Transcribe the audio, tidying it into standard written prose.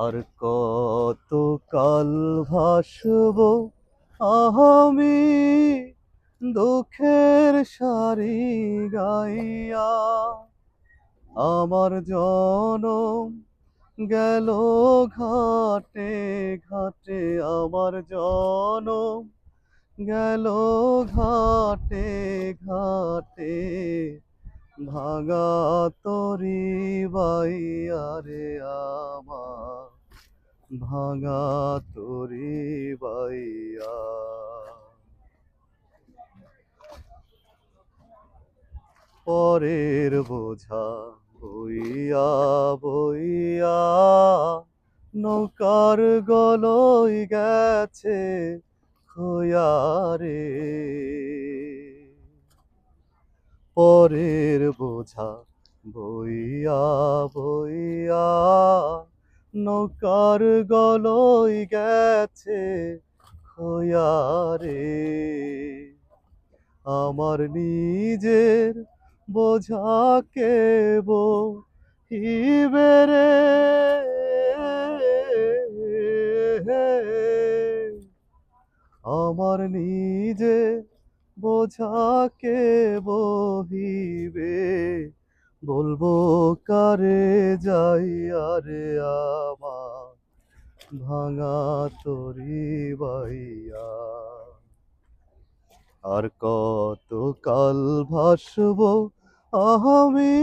আর কত কাল ভাসবো আমি দুঃখের সারি গাইয়া। আমার জনম গেল ঘাটে ঘাটে, আমার জনম গেল ঘাটে ঘাটে, ভাঙা তরি বাইয়া রে আমার, ভাঙা তরি বাইয়া। পরের বোঝা বইয়া বইয়া নৌকার গলই গেছে খোয়া রে। পরের বোঝা বইয়া বইয়া নৌকার গলই গেছে খোয়া রে। আমার নিজের বোঝাকে বহিবে রে, আমার নিজে বোঝাকে বহিবে, বলবো কারে যাইয়া রে আমার, ভাঙা তরি বাইয়া। আর কত কাল ভাসবো আমি